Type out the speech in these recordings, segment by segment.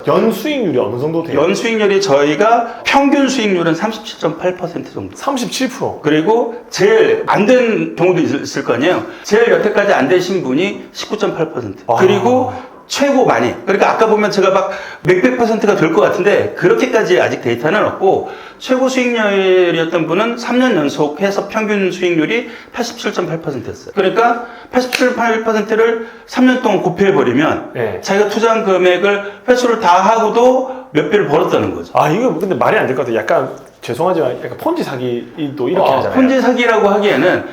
연 수익률이 어느 정도 돼요? 연 수익률이 저희가 평균 수익률은 37.8% 정도. 37%. 그리고 제일 안 된 경우도 있을 거 아니에요. 제일 여태까지 안 되신 분이 19.8%. 그리고 최고 많이. 그러니까 아까 보면 제가 막 몇백 %가 될 것 같은데 그렇게까지 아직 데이터는 없고 최고 수익률이었던 분은 3년 연속해서 평균 수익률이 87.8%였어요. 그러니까 87.8%를 3년 동안 곱해버리면 네. 자기가 투자한 금액을 회수를 다 하고도 몇 배를 벌었다는 거죠. 아, 이거 근데 말이 안 될 것 같아요. 약간 죄송하지만 약간 폰지 사기도 이렇게 하잖아요. 폰지 사기라고 하기에는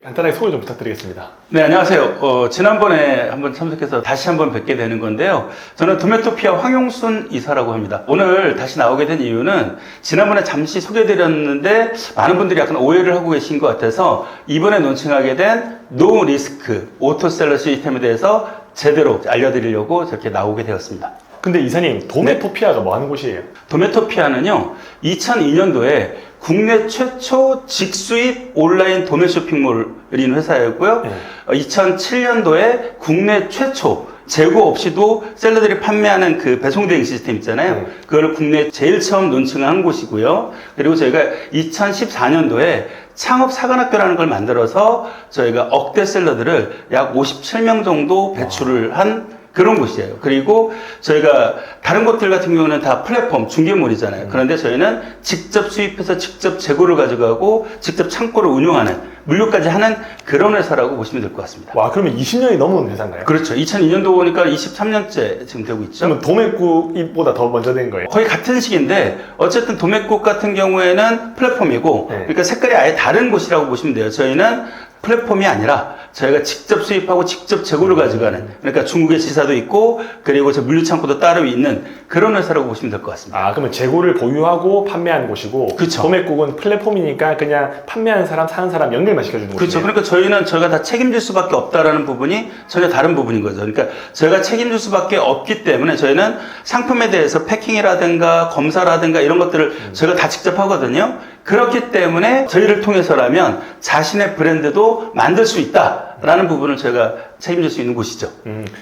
간단하게 소개 좀 부탁드리겠습니다. 네, 안녕하세요. 지난번에 한번 참석해서 다시 한번 뵙게 되는 건데요. 저는 도메토피아 황용순 이사라고 합니다. 오늘 다시 나오게 된 이유는 지난번에 잠시 소개해드렸는데 많은 분들이 약간 오해를 하고 계신 것 같아서 이번에 론칭하게 된 노 리스크 오토셀러 시스템에 대해서 제대로 알려드리려고 저렇게 나오게 되었습니다. 근데 이사님, 도메토피아가 뭐 하는 곳이에요? 도메토피아는요, 2002년도에 국내 최초 직수입 온라인 도매 쇼핑몰인 회사였고요. 2007년도에 국내 최초 재고 없이도 셀러들이 판매하는 그 배송 대행 시스템 있잖아요. 그걸 국내 제일 처음 론칭한 곳이고요. 그리고 저희가 2014년도에 창업 사관학교라는 걸 만들어서 저희가 억대 셀러들을 약 57명 정도 배출을 한 그런 곳이에요. 그리고 저희가 다른 곳들 같은 경우는 다 플랫폼, 중개몰이잖아요. 그런데 저희는 직접 수입해서 직접 재고를 가져가고 직접 창고를 운영하는 물류까지 하는 그런 회사라고 보시면 될 것 같습니다. 와, 그러면 20년이 넘은 회사인가요? 그렇죠. 2002년도 보니까 23년째 지금 되고 있죠. 그러면 도매국보다 더 먼저 된 거예요? 거의 같은 시기인데 어쨌든 도매국 같은 경우에는 플랫폼이고 네. 그러니까 색깔이 아예 다른 곳이라고 보시면 돼요. 저희는 플랫폼이 아니라 저희가 직접 수입하고 직접 재고를 가져가는, 그러니까 중국의 지사도 있고 그리고 저 물류창고도 따로 있는 그런 회사라고 보시면 될 것 같습니다. 아, 그러면 재고를 보유하고 판매하는 곳이고 그쵸. 도매국은 플랫폼이니까 그냥 판매하는 사람, 사는 사람 연결만 시켜주는 그렇죠. 곳이에요? 그러니까 저희가 다 책임질 수밖에 없다라는 부분이 전혀 다른 부분인 거죠. 그러니까 저희가 책임질 수밖에 없기 때문에 저희는 상품에 대해서 패킹이라든가 검사라든가 이런 것들을 저희가 다 직접 하거든요. 그렇기 때문에 저희를 통해서라면 자신의 브랜드도 만들 수 있다라는 부분을 저희가 책임질 수 있는 곳이죠.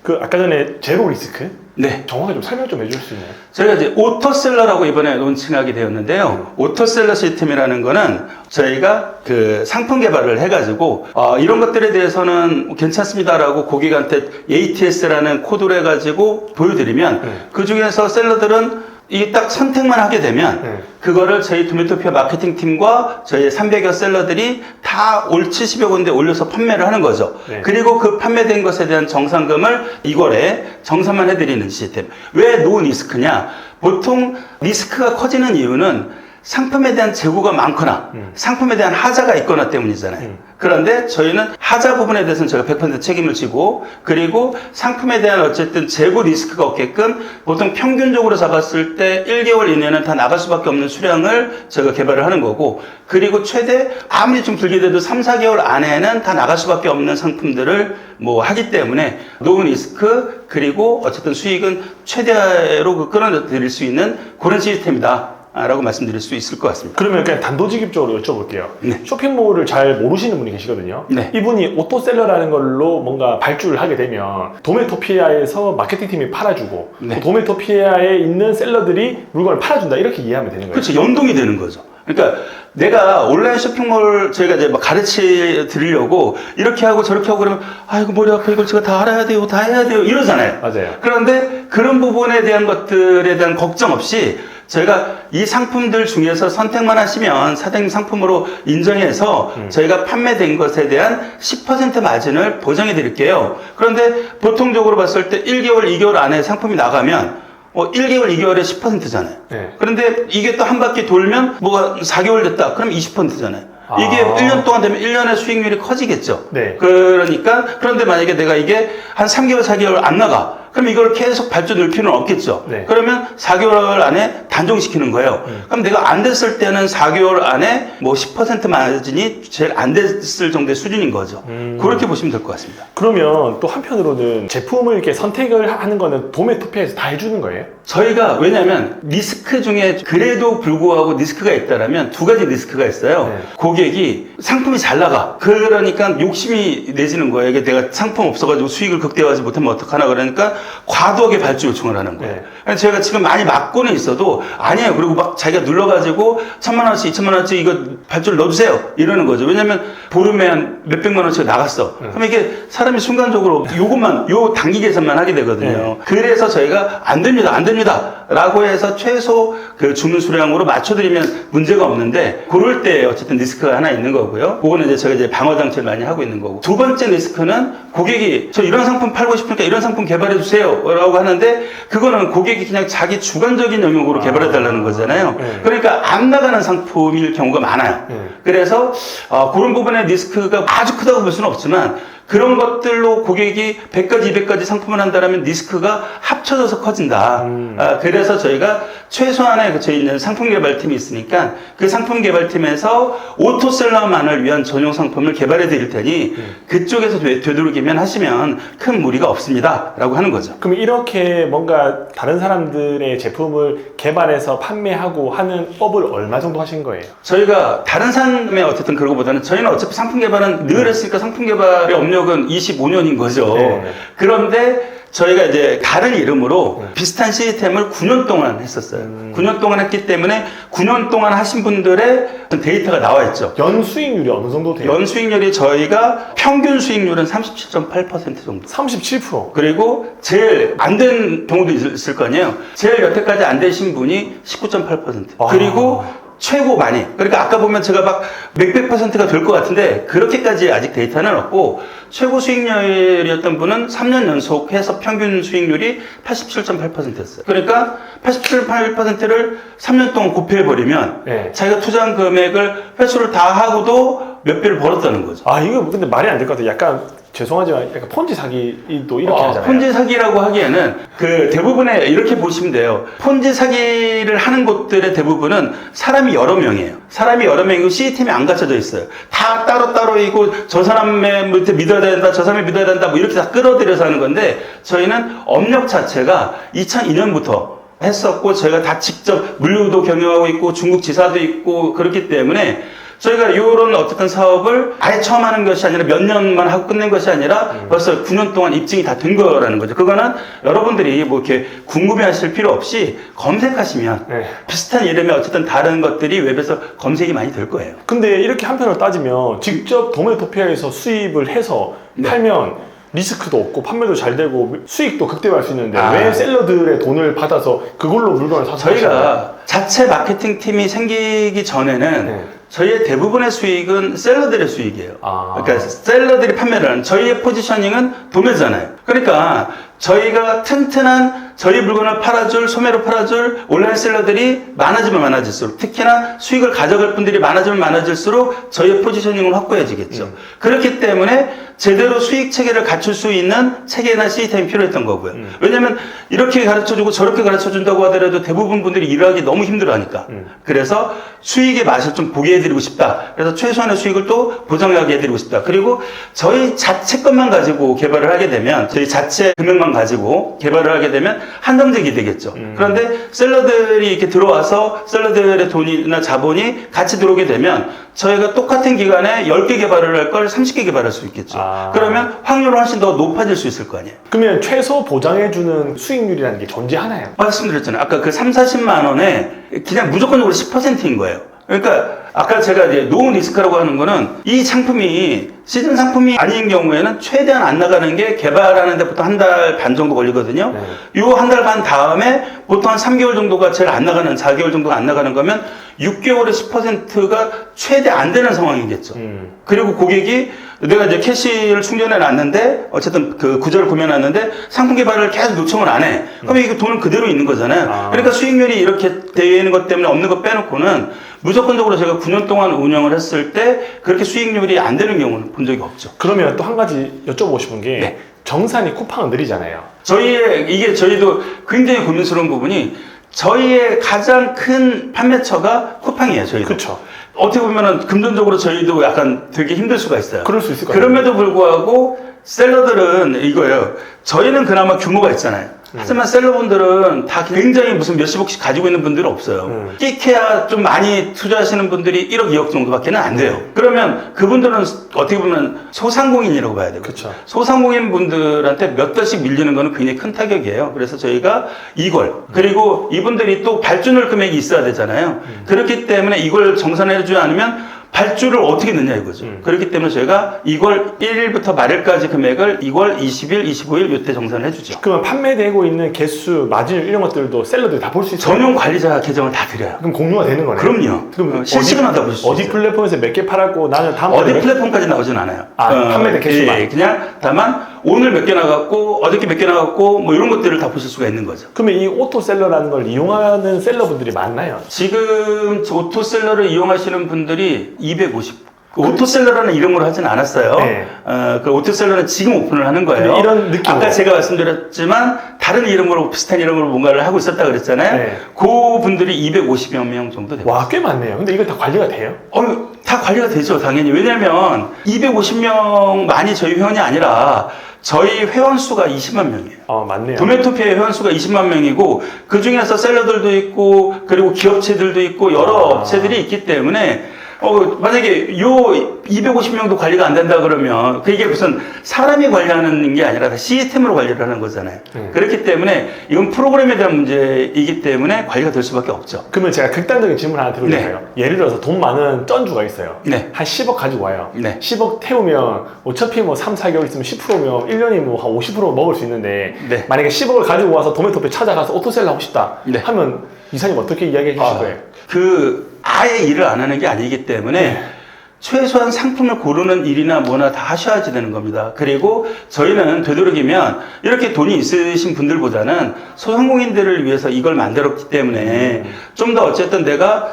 그 아까 전에 제로 리스크? 네. 정확하게 좀 설명 좀 해줄 수 있나요? 저희가 이제 오토셀러라고 이번에 론칭하게 되었는데요. 오토셀러 시스템이라는 거는 저희가 그 상품 개발을 해가지고 이런 것들에 대해서는 괜찮습니다라고 고객한테 ATS라는 코드를 해가지고 보여드리면 그 중에서 셀러들은 이 딱 선택만 하게 되면 그거를 저희 도메토피아 마케팅 팀과 저희 300여 셀러들이 다 올 70여 군데 올려서 판매를 하는 거죠. 네. 그리고 그 판매된 것에 대한 정산금을 2월에 정산만 해드리는 시스템. 왜 노 리스크냐? 보통 리스크가 커지는 이유는 상품에 대한 재고가 많거나 상품에 대한 하자가 있거나 때문이잖아요. 그런데 저희는 하자 부분에 대해서는 저희가 100% 책임을 지고 그리고 상품에 대한 어쨌든 재고 리스크가 없게끔 보통 평균적으로 잡았을 때 1개월 이내는 다 나갈 수밖에 없는 수량을 저희가 개발을 하는 거고 그리고 최대 아무리 좀 길게 돼도 3, 4개월 안에는 다 나갈 수밖에 없는 상품들을 뭐 하기 때문에 노 리스크 그리고 어쨌든 수익은 최대로 끌어들일 수 있는 그런 시스템이다. 라고 말씀드릴 수 있을 것 같습니다. 그러면 그냥 단도직입적으로 여쭤볼게요. 네. 쇼핑몰을 잘 모르시는 분이 계시거든요. 네. 이분이 오토셀러라는 걸로 뭔가 발주를 하게 되면 도메토피아에서 마케팅팀이 팔아주고 네. 도메토피아에 있는 셀러들이 물건을 팔아준다 이렇게 이해하면 되는 거예요. 그렇죠. 연동이 되는 거죠. 그러니까 내가 온라인 쇼핑몰 저희가 이제 막 가르쳐 드리려고 이렇게 하고 저렇게 하고 그러면 아이고 머리 아파 이걸 제가 다 알아야 돼요 다 해야 돼요 이러잖아요. 맞아요. 그런데 그런 부분에 대한 것들에 대한 걱정 없이 저희가 이 상품들 중에서 선택만 하시면 사장님 상품으로 인정해서 저희가 판매된 것에 대한 10% 마진을 보장해 드릴게요. 그런데 보통적으로 봤을 때 1개월, 2개월 안에 상품이 나가면 1개월, 2개월에 10%잖아요. 네. 그런데 이게 또 한 바퀴 돌면 뭐가 4개월 됐다. 그럼 20%잖아요. 이게 1년 동안 되면 1년의 수익률이 커지겠죠. 네. 그러니까 그런데 만약에 내가 이게 한 3개월, 4개월 안 나가. 그럼 이걸 계속 발주 넣을 필요는 없겠죠. 네. 그러면 4개월 안에 단종시키는 거예요. 그럼 내가 안 됐을 때는 4개월 안에 뭐 10% 마진이 제일 안 됐을 정도의 수준인 거죠. 그렇게 보시면 될 것 같습니다. 그러면 또 한편으로는 제품을 이렇게 선택을 하는 거는 도매토피아에서 다 해주는 거예요? 저희가 왜냐하면 리스크 중에 그래도 불구하고 리스크가 있다라면 두 가지 리스크가 있어요. 네. 고객이 상품이 잘 나가. 그러니까 욕심이 내지는 거예요. 이게 내가 상품 없어가지고 수익을 극대화하지 못하면 어떡하나 그러니까 과도하게 발주 요청을 하는 거예요. 네. 그래서 제가 지금 많이 막고는 있어도 아니에요. 그리고 막 자기가 눌러가지고 1,000만 원씩 2,000만 원씩 이거 발주를 넣어주세요. 이러는 거죠. 왜냐면 보름에 한 몇백만 원씩 나갔어. 그럼 이게 사람이 순간적으로 요것만 요 단기 계산만 하게 되거든요. 네. 그래서 저희가 안 됩니다. 라고 해서 최소 그 주문 수량으로 맞춰드리면 문제가 없는데 그럴 때 어쨌든 리스크가 하나 있는 거고요. 그거는 이제 저희가 이제 방어 장치를 많이 하고 있는 거고. 두 번째 리스크는 고객이 저 이런 상품 팔고 싶으니까 이런 상품 개발해 주세요 라고 하는데 그거는 고객이 그냥 자기 주관적인 영역으로 개발해 달라는 거잖아요. 네. 그러니까 안 나가는 상품일 경우가 많아요. 네. 그래서 그런 부분의 리스크가 아주 크다고 볼 수는 없지만 그런 것들로 고객이 100가지, 200가지 상품을 한다면 리스크가 합쳐져서 커진다. 그래서 저희가 최소한의 저희 있는 상품 개발팀이 있으니까 그 상품 개발팀에서 오토셀러만을 위한 전용 상품을 개발해 드릴 테니 그쪽에서 되도록이면 하시면 큰 무리가 없습니다. 라고 하는 거죠. 그럼 이렇게 뭔가 다른 사람들의 제품을 개발해서 판매하고 하는 업을 얼마 정도 하신 거예요? 저희가 다른 사람의 어쨌든 그거보다는 저희는 어차피 상품 개발은 늘 했으니까 상품 개발의 업력은 25년인 거죠. 네. 그런데 저희가 이제 다른 이름으로 비슷한 시스템을 9년 동안 했었어요. 9년 동안 했기 때문에 9년 동안 하신 분들의 데이터가 나와 있죠. 연 수익률이 어느 정도 돼요? 연 수익률이 저희가 평균 수익률은 37.8% 정도. 37%. 그리고 제일 안 된 경우도 있을 거 아니에요. 제일 여태까지 안 되신 분이 19.8%. 아. 그리고 최고 많이. 그러니까 아까 보면 제가 막 몇백 %가 될 것 같은데 그렇게까지 아직 데이터는 없고 최고 수익률이었던 분은 3년 연속해서 평균 수익률이 87.8%였어요. 그러니까 87.8%를 3년 동안 곱해버리면 네. 자기가 투자한 금액을 회수를 다 하고도 몇 배를 벌었다는 거죠. 아, 이거 근데 말이 안 될 것 같아요. 약간 죄송하지만 약간 폰지 사기도 이렇게 하잖아요. 폰지 사기라고 하기에는 그 대부분의 이렇게 보시면 돼요. 폰지 사기를 하는 곳들의 대부분은 사람이 여러 명이에요. 사람이 여러 명이고 시스템이 안 갖춰져 있어요. 다 따로따로이고 저 사람의 밑에 믿어야 된다, 저 사람이 믿어야 된다, 뭐 이렇게 다 끌어들여서 하는 건데 저희는 업력 자체가 2002년부터 했었고 저희가 다 직접 물류도 경영하고 있고 중국 지사도 있고 그렇기 때문에 저희가 이런 어쨌든 사업을 아예 처음 하는 것이 아니라 몇 년만 하고 끝낸 것이 아니라 벌써 9년 동안 입증이 다 된 거라는 거죠. 그거는 여러분들이 뭐 이렇게 궁금해 하실 필요 없이 검색하시면 네. 비슷한 이름의 어쨌든 다른 것들이 웹에서 검색이 많이 될 거예요. 근데 이렇게 한편으로 따지면 직접 도매토피아에서 수입을 해서 네. 팔면 리스크도 없고 판매도 잘 되고 수익도 극대화할 수 있는데 아. 왜 셀러들의 돈을 받아서 그걸로 물건을 사서 하시나요? 저희가 자체 마케팅 팀이 생기기 전에는 네. 저희의 대부분의 수익은 셀러들의 수익이에요. 아. 그러니까 셀러들이 판매를 하는 저희의 포지셔닝은 도매잖아요. 그러니까 저희가 튼튼한 저희 물건을 팔아줄, 소매로 팔아줄 온라인 셀러들이 많아지면 많아질수록 특히나 수익을 가져갈 분들이 많아지면 많아질수록 저희의 포지셔닝을 확고해지겠죠. 그렇기 때문에 제대로 수익 체계를 갖출 수 있는 체계나 시스템이 필요했던 거고요. 왜냐하면 이렇게 가르쳐주고 저렇게 가르쳐준다고 하더라도 대부분 분들이 일하기 너무 힘들어하니까. 그래서 수익의 맛을 좀 보게 해드리고 싶다. 그래서 최소한의 수익을 또 보장하게 해드리고 싶다. 그리고 저희 자체 것만 가지고 개발을 하게 되면 저희 자체 금액만 가지고 개발을 하게 되면 한정적이 되겠죠. 그런데 셀러들이 이렇게 들어와서 셀러들의 돈이나 자본이 같이 들어오게 되면 저희가 똑같은 기간에 10개 개발을 할 걸 30개 개발할 수 있겠죠. 아. 그러면 확률은 훨씬 더 높아질 수 있을 거 아니에요. 그러면 최소 보장해주는 수익률이라는 게 존재하나요? 말씀드렸잖아요. 아까 그 3, 40만 원에 그냥 무조건적으로 10%인 거예요. 그러니까 아까 제가 이제 노 리스크라고 하는 거는 이 상품이 시즌 상품이 아닌 경우에는 최대한 안 나가는 게 개발하는 데부터 한 달 반 정도 걸리거든요. 요 한 달 반 다음에 보통 한 3개월 정도가 제일 안 나가는 4개월 정도가 안 나가는 거면 6개월에 10%가 최대 안 되는 상황이겠죠. 그리고 고객이 내가 이제 캐시를 충전해 놨는데 어쨌든 그 구조를 구매해 놨는데 상품 개발을 계속 요청을 안 해. 그럼 이게 돈은 그대로 있는 거잖아요. 아. 그러니까 수익률이 이렇게 되는 것 때문에 없는 거 빼놓고는 무조건적으로 제가 9년 동안 운영을 했을 때 그렇게 수익률이 안 되는 경우는 본 적이 없죠. 그러면 또 한 가지 여쭤보고 싶은 게 네. 정산이 쿠팡은 느리잖아요. 저희도 굉장히 고민스러운 부분이 저희의 가장 큰 판매처가 쿠팡이에요, 저희도. 그렇죠. 어떻게 보면은 금전적으로 저희도 약간 되게 힘들 수가 있어요. 그럴 수 있을 것 같아요. 그럼에도 불구하고 셀러들은 이거예요. 저희는 그나마 규모가 있잖아요. 하지만 셀러분들은 다 굉장히 무슨 몇십억씩 가지고 있는 분들은 없어요. 끼케야 좀 많이 투자하시는 분들이 1억, 2억 정도밖에는 안 돼요. 그러면 그분들은 어떻게 보면 소상공인이라고 봐야 되고 그쵸. 소상공인 분들한테 몇 달씩 밀리는 거는 굉장히 큰 타격이에요. 그래서 저희가 이걸 그리고 이분들이 또 발주물 금액이 있어야 되잖아요. 그렇기 때문에 이걸 정산해주지 않으면 발주를 어떻게 넣냐 이거죠. 그렇기 때문에 저희가 이걸 1일부터 말일까지 금액을 2월 20일, 25일 이때 정산을 해주죠. 그러면 판매되고 있는 개수, 마진율 이런 것들도 셀러들이 다 볼 수 있어요? 전용 관리자 계정을 다 드려요. 그럼 공유가 되는 거네요? 그럼요. 그럼 실시간마다 보실 수 어디 있어요. 플랫폼에서 몇 개 팔았고 나는 다음 어디 달에 플랫폼까지 나오진 않아요. 판매된 개수만? 예, 그냥 다만 오늘 몇 개 나갔고 어저께 몇 개 나갔고 뭐 이런 것들을 다 보실 수가 있는 거죠. 그러면 이 오토셀러라는 걸 이용하는 셀러분들이 많나요? 지금 오토셀러를 이용하시는 분들이 250. 오토셀러라는 이름으로 하진 않았어요. 네. 그 오토셀러는 지금 오픈을 하는 거예요. 근데 이런 느낌으로. 아까 제가 말씀드렸지만 다른 이름으로 비슷한 이름으로 뭔가를 하고 있었다 그랬잖아요. 네. 그 분들이 250여 명 정도 돼요. 와, 꽤 많네요. 근데 이거 다 관리가 돼요? 다 관리가 되죠, 당연히. 왜냐면 250명만이 저희 회원이 아니라 저희 회원 수가 20만 명이에요. 맞네요. 도메토피아의 회원 수가 20만 명이고 그 중에서 셀러들도 있고 그리고 기업체들도 있고 여러 업체들이 있기 때문에 만약에 요 250명도 관리가 안 된다 그러면 그게 무슨 사람이 관리하는 게 아니라 다 시스템으로 관리를 하는 거잖아요. 그렇기 때문에 이건 프로그램에 대한 문제이기 때문에 관리가 될 수밖에 없죠. 그러면 제가 극단적인 질문 하나 드릴게요. 예를 들어서 돈 많은 쩐주가 있어요. 네. 한 10억 가지고 와요. 네. 10억 태우면 어차피 뭐 3, 4개월 있으면 10%면 1년이 뭐 한 50% 먹을 수 있는데 네. 만약에 10억을 가지고 와서 도메토페 찾아가서 오토셀러 하고 싶다 네. 하면 이사님 어떻게 이야기해 주실 거예요? 아예 일을 안 하는 게 아니기 때문에 최소한 상품을 고르는 일이나 뭐나 다 하셔야지 되는 겁니다. 그리고 저희는 되도록이면 이렇게 돈이 있으신 분들보다는 소상공인들을 위해서 이걸 만들었기 때문에 좀 더 어쨌든 내가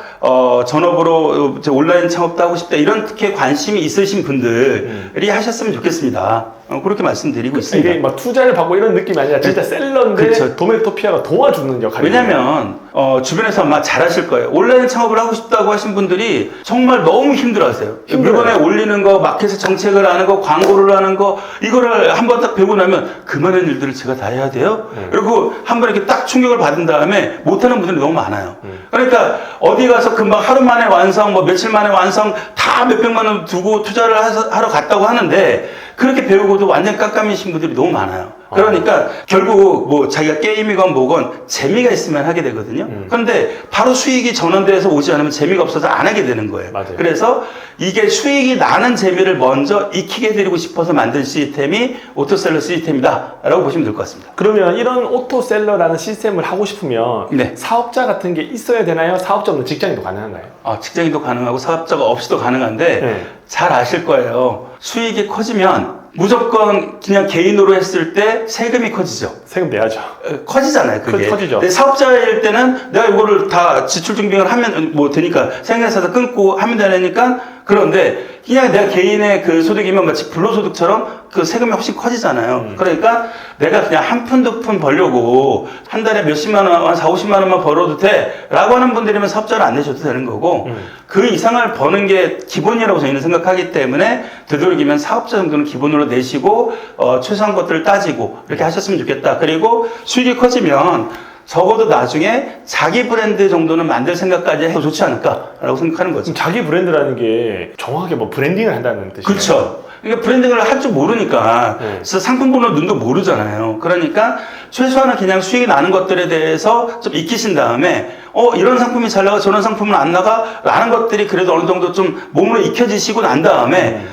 전업으로 온라인 창업도 하고 싶다 이렇게 관심이 있으신 분들이 하셨으면 좋겠습니다. 그렇게 말씀드리고 있습니다. 이게 막 투자를 받고 이런 느낌이 아니라 진짜 셀러인데 그쵸. 도메토피아가 도와주는 역할이에요. 왜냐면 주변에서 아마 잘 하실 거예요. 온라인 창업을 하고 싶다고 하신 분들이 정말 너무 힘들어하세요. 힘들어요. 물건에 올리는 거, 마켓에 정책을 하는 거, 광고를 하는 거 이거를 한번 딱 배우고 나면 그만한 일들을 제가 다 해야 돼요. 그리고 한번 이렇게 딱 충격을 받은 다음에 못하는 분들이 너무 많아요. 그러니까 어디 가서 금방 하루 만에 완성, 뭐 며칠 만에 완성 다 몇백만 원 두고 투자를 하러 갔다고 하는데 그렇게 배우고도 완전 깜깜이신 분들이 너무 많아요. 그러니까 결국 뭐 자기가 게임이건 뭐건 재미가 있으면 하게 되거든요. 그런데 바로 수익이 전환돼서 오지 않으면 재미가 없어서 안 하게 되는 거예요. 맞아요. 그래서 이게 수익이 나는 재미를 먼저 익히게 드리고 싶어서 만든 시스템이 오토셀러 시스템이다라고 보시면 될 것 같습니다. 그러면 이런 오토셀러라는 시스템을 하고 싶으면 네. 사업자 같은 게 있어야 되나요? 사업자 없는 직장인도 가능한가요? 직장인도 가능하고 사업자가 없이도 가능한데 네. 잘 아실 거예요. 수익이 커지면 무조건 그냥 개인으로 했을 때 세금이 커지죠. 세금 내야죠. 커지잖아요, 그게. 커지죠. 근데 사업자일 때는 내가 이거를 다 지출 증빙을 하면 뭐 되니까 생계사에서 끊고 하면 되니까 그런데 그냥 내가 개인의 그 소득이면 마치 불로소득처럼 그 세금이 훨씬 커지잖아요. 그러니까 내가 그냥 한 푼, 두 푼 벌려고 한 달에 몇십만 원, 한 4, 50만 원만 벌어도 돼 라고 하는 분들이면 사업자를 안 내셔도 되는 거고 그 이상을 버는 게 기본이라고 저희는 생각하기 때문에 되도록이면 사업자 정도는 기본으로 내시고 최소한 것들을 따지고 이렇게 하셨으면 좋겠다. 그리고 수익이 커지면 적어도 나중에 자기 브랜드 정도는 만들 생각까지 해도 좋지 않을까라고 생각하는 거죠. 지금 자기 브랜드라는 게 정확하게 뭐 브랜딩을 한다는 뜻이에요. 그렇죠. 그러니까 브랜딩을 할 줄 모르니까 그래서 상품 보는 눈도 모르잖아요. 그러니까 최소한은 그냥 수익이 나는 것들에 대해서 좀 익히신 다음에 이런 상품이 잘 나가 저런 상품은 안 나가 라는 것들이 그래도 어느 정도 좀 몸으로 익혀지시고 난 다음에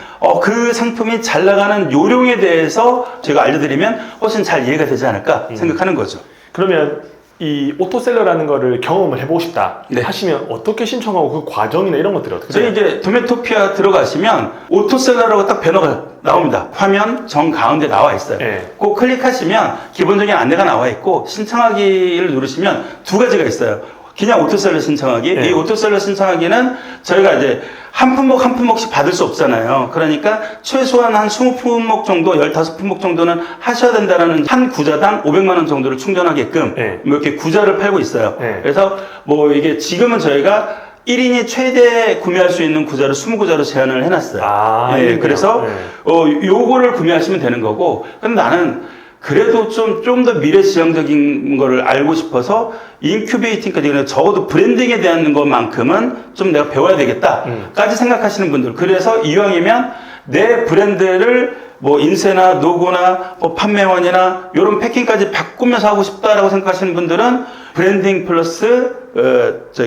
그 상품이 잘 나가는 요령에 대해서 제가 알려드리면 훨씬 잘 이해가 되지 않을까 생각하는 거죠. 그러면 이 오토셀러라는 거를 경험을 해보고 싶다 네. 하시면 어떻게 신청하고 그 과정이나 이런 것들이 어떻게 저희 돼요? 이제 도메토피아 들어가시면 오토셀러라고 딱 배너가 나옵니다. 화면 정가운데 나와 있어요. 네. 꼭 클릭하시면 기본적인 안내가 나와 있고 신청하기를 누르시면 두 가지가 있어요. 그냥 오토셀러 신청하기. 네. 이 오토셀러 신청하기는 저희가 이제 한 품목 한 품목씩 받을 수 없잖아요. 그러니까 최소한 한 20품목 정도, 15품목 정도는 하셔야 된다라는 한 구자당 500만 원 정도를 충전하게끔 네. 뭐 이렇게 구자를 팔고 있어요. 네. 그래서 뭐 이게 지금은 저희가 1인이 최대 구매할 수 있는 구자를 20구자로 제한을 해놨어요. 아, 예, 이렇네요. 그래서 네. 요거를 구매하시면 되는 거고, 근데 나는 그래도 좀 더 미래지향적인 거를 알고 싶어서 인큐베이팅까지 적어도 브랜딩에 대한 것만큼은 좀 내가 배워야 되겠다까지 생각하시는 분들. 그래서 이왕이면 내 브랜드를 뭐 인쇄나 노고나 뭐 판매원이나 이런 패킹까지 바꾸면서 하고 싶다라고 생각하시는 분들은 브랜딩 플러스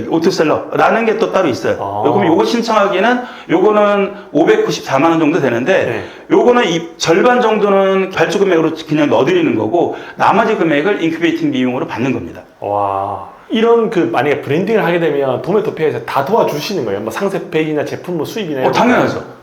오토셀러라는 게 또 따로 있어요. 그럼 요거 신청하기는 요거는 594만 원 정도 되는데 네. 요거는 이 절반 정도는 발주 금액으로 그냥 넣어드리는 거고 나머지 금액을 인큐베이팅 비용으로 받는 겁니다. 와. 이런 만약에 브랜딩을 하게 되면 도메토피아에서 다 도와주시는 거예요? 뭐 상세팩이나 제품 뭐 수입이나. 당연하죠.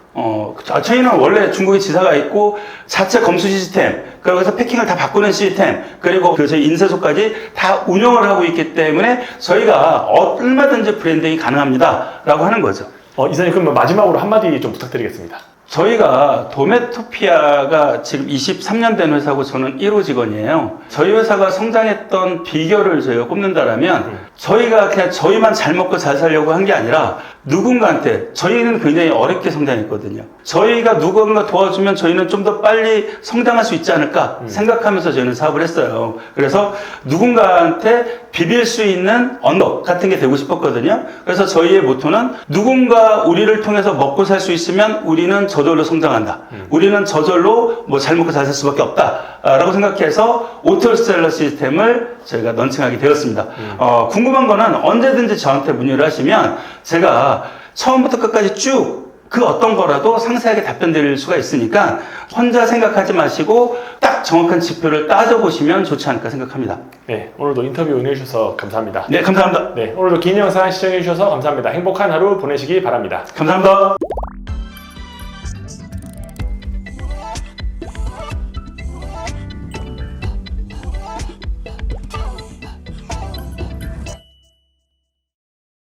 저희는 원래 중국에 지사가 있고 자체 검수 시스템, 그래서 패킹을 다 바꾸는 시스템, 그리고 저희 인쇄소까지 다 운영을 하고 있기 때문에 저희가 얼마든지 브랜딩이 가능합니다라고 하는 거죠. 이사님 그러면 마지막으로 한마디 좀 부탁드리겠습니다. 저희가 도메토피아가 지금 23년 된 회사고 저는 1호 직원이에요. 저희 회사가 성장했던 비결을 저희가 꼽는다라면 저희가 그냥 저희만 잘 먹고 잘 살려고 한 게 아니라 누군가한테 저희는 굉장히 어렵게 성장했거든요. 저희가 누군가 도와주면 저희는 좀 더 빨리 성장할 수 있지 않을까 생각하면서 저희는 사업을 했어요. 그래서 누군가한테 비빌 수 있는 언덕 같은 게 되고 싶었거든요. 그래서 저희의 모토는 누군가 우리를 통해서 먹고 살 수 있으면 우리는 저절로 성장한다. 우리는 저절로 뭐 잘 먹고 잘 살 수밖에 없다라고 생각해서 오토셀러 시스템을 저희가 런칭하게 되었습니다. 궁금한 거는 언제든지 저한테 문의를 하시면 제가 처음부터 끝까지 쭉 그 어떤 거라도 상세하게 답변 드릴 수가 있으니까 혼자 생각하지 마시고 딱 정확한 지표를 따져보시면 좋지 않을까 생각합니다. 네, 오늘도 인터뷰 응해주셔서 감사합니다. 네, 감사합니다. 네, 오늘도 긴 영상 시청해주셔서 감사합니다. 행복한 하루 보내시기 바랍니다. 감사합니다.